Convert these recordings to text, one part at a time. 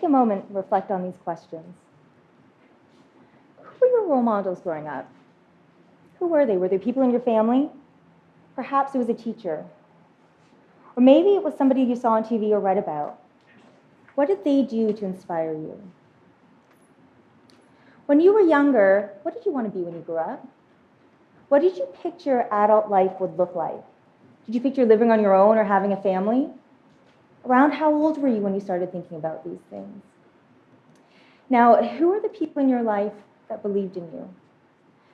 a moment and reflect on these questions. Who were your role models growing up? Who were they? Were they people in your family? Perhaps it was a teacher. Or maybe it was somebody you saw on TV or read about. What did they do to inspire you? When you were younger, what did you want to be when you grew up? What did you picture adult life would look like? Did you picture living on your own or having a family? Around how old were you when you started thinking about these things? Now, who are the people in your life that believed in you?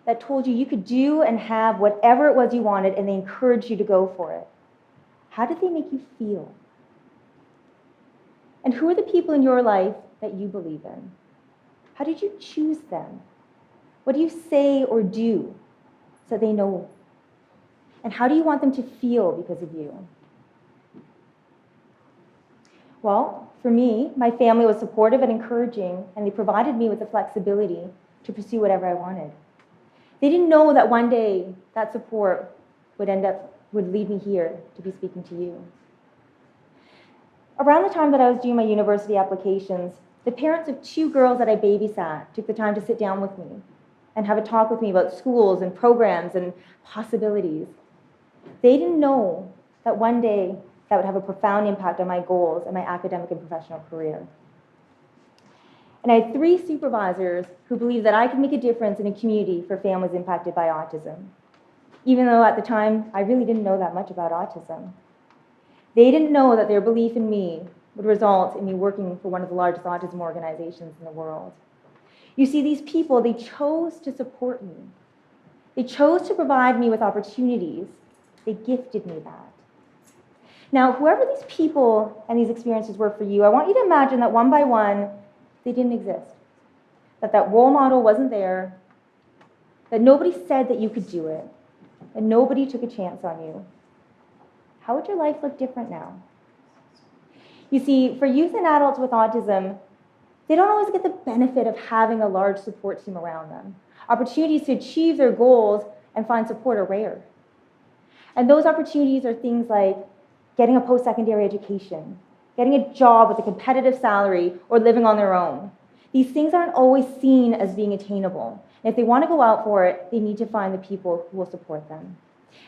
That told you you could do and have whatever it was you wanted, and they encouraged you to go for it? How did they make you feel? And who are the people in your life that you believe in? How did you choose them? What do you say or do so they know? And how do you want them to feel because of you? Well, for me, my family was supportive and encouraging, and they provided me with the flexibility to pursue whatever I wanted. They didn't know that one day that support would lead me here to be speaking to you. Around the time that I was doing my university applications, the parents of 2 girls that I babysat took the time to sit down with me and have a talk with me about schools and programs and possibilities. They didn't know that one day that would have a profound impact on my goals and my academic and professional career. And I had 3 supervisors who believed that I could make a difference in a community for families impacted by autism, even though at the time I really didn't know that much about autism. They didn't know that their belief in me would result in me working for one of the largest autism organizations in the world. You see, these people, they chose to support me. They chose to provide me with opportunities. They gifted me that. Now, whoever these people and these experiences were for you, I want you to imagine that one by one, they didn't exist. That role model wasn't there, that nobody said that you could do it, and nobody took a chance on you. How would your life look different now? You see, for youth and adults with autism, they don't always get the benefit of having a large support team around them. Opportunities to achieve their goals and find support are rare. And those opportunities are things like getting a post-secondary education, getting a job with a competitive salary, or living on their own. These things aren't always seen as being attainable. And if they want to go out for it, they need to find the people who will support them.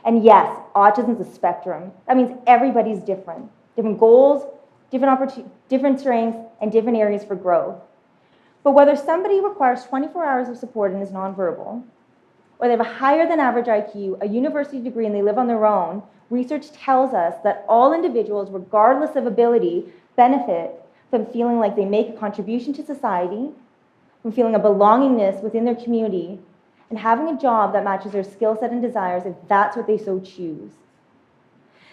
And yes, autism is a spectrum. That means everybody's different. Different goals, different strengths, and different areas for growth. But whether somebody requires 24 hours of support and is nonverbal, or they have a higher than average IQ, a university degree, and they live on their own, research tells us that all individuals, regardless of ability, benefit from feeling like they make a contribution to society, from feeling a belongingness within their community, and having a job that matches their skill set and desires if that's what they so choose.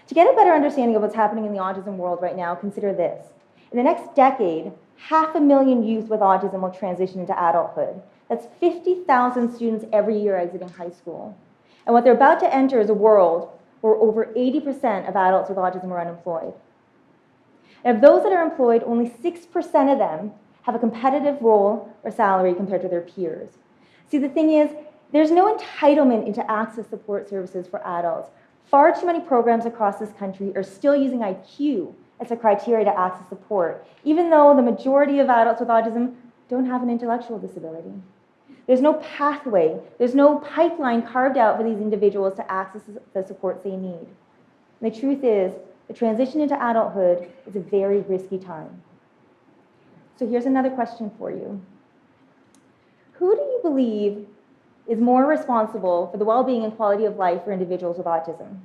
To get a better understanding of what's happening in the autism world right now, consider this. In the next decade, 500,000 youth with autism will transition into adulthood. That's 50,000 students every year exiting high school. And what they're about to enter is a world where over 80% of adults with autism are unemployed. And of those that are employed, only 6% of them have a competitive role or salary compared to their peers. See, the thing is, there's no entitlement into access support services for adults. Far too many programs across this country are still using IQ as a criteria to access support, even though the majority of adults with autism don't have an intellectual disability. There's no pathway, there's no pipeline carved out for these individuals to access the supports they need. And the truth is, the transition into adulthood is a very risky time. So here's another question for you. Who do you believe is more responsible for the well-being and quality of life for individuals with autism?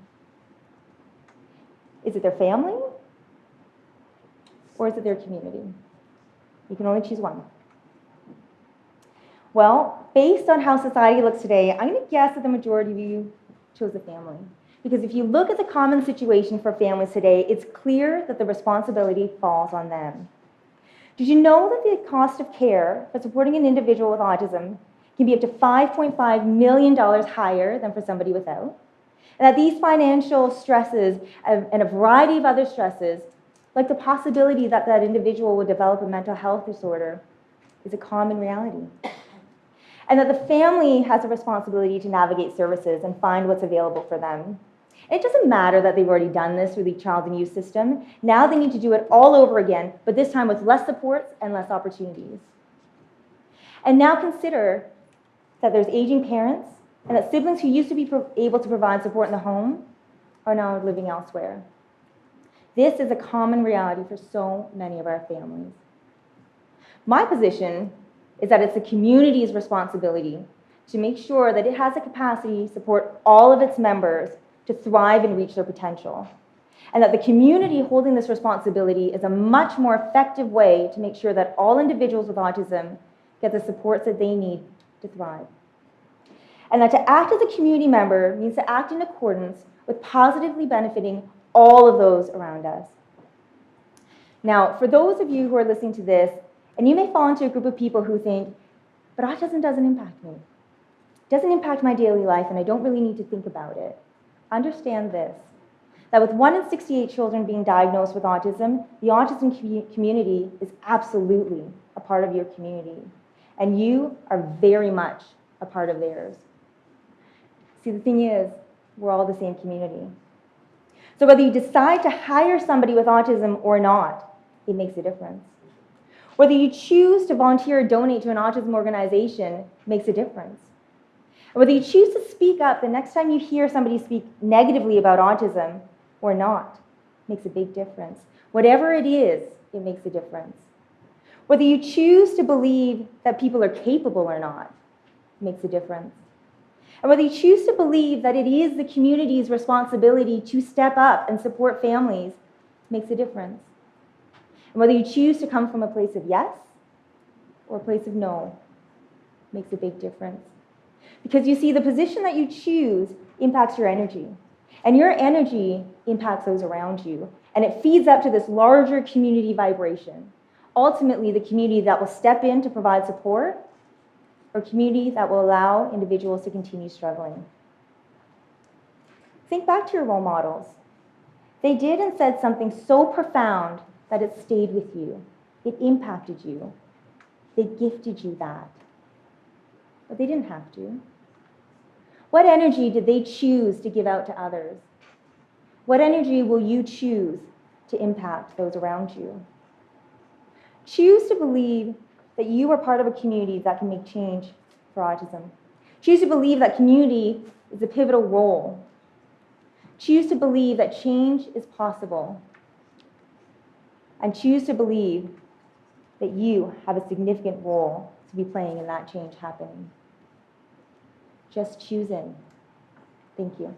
Is it their family? Or is it their community? You can only choose one. Well, based on how society looks today, I'm going to guess that the majority of you chose the family. Because if you look at the common situation for families today, it's clear that the responsibility falls on them. Did you know that the cost of care for supporting an individual with autism can be up to $5.5 million higher than for somebody without? And that these financial stresses and a variety of other stresses, like the possibility that that individual would develop a mental health disorder, is a common reality. And that the family has a responsibility to navigate services and find what's available for them. It doesn't matter that they've already done this through the child and youth system. Now they need to do it all over again, but this time with less supports and less opportunities. And now consider that there's aging parents and that siblings who used to be able to provide support in the home are now living elsewhere. This is a common reality for so many of our families. My position is that it's the community's responsibility to make sure that it has the capacity to support all of its members to thrive and reach their potential. And that the community holding this responsibility is a much more effective way to make sure that all individuals with autism get the supports that they need to thrive. And that to act as a community member means to act in accordance with positively benefiting all of those around us. Now, for those of you who are listening to this, and you may fall into a group of people who think, but autism doesn't impact me. It doesn't impact my daily life, and I don't really need to think about it. Understand this, that with 1 in 68 children being diagnosed with autism, the autism community is absolutely a part of your community, and you are very much a part of theirs. See, the thing is, we're all the same community. So whether you decide to hire somebody with autism or not, it makes a difference. Whether you choose to volunteer or donate to an autism organization makes a difference. Whether you choose to speak up the next time you hear somebody speak negatively about autism or not makes a big difference. Whatever it is, it makes a difference. Whether you choose to believe that people are capable or not makes a difference. And whether you choose to believe that it is the community's responsibility to step up and support families makes a difference. And whether you choose to come from a place of yes or a place of no makes a big difference. Because you see, the position that you choose impacts your energy. And your energy impacts those around you. And it feeds up to this larger community vibration. Ultimately, the community that will step in to provide support, or community that will allow individuals to continue struggling. Think back to your role models. They did and said something so profound that it stayed with you. It impacted you. They gifted you that. But they didn't have to. What energy did they choose to give out to others? What energy will you choose to impact those around you? Choose to believe that you are part of a community that can make change for autism. Choose to believe that community is a pivotal role. Choose to believe that change is possible. And choose to believe that you have a significant role to be playing in that change happening. Just choose in. Thank you.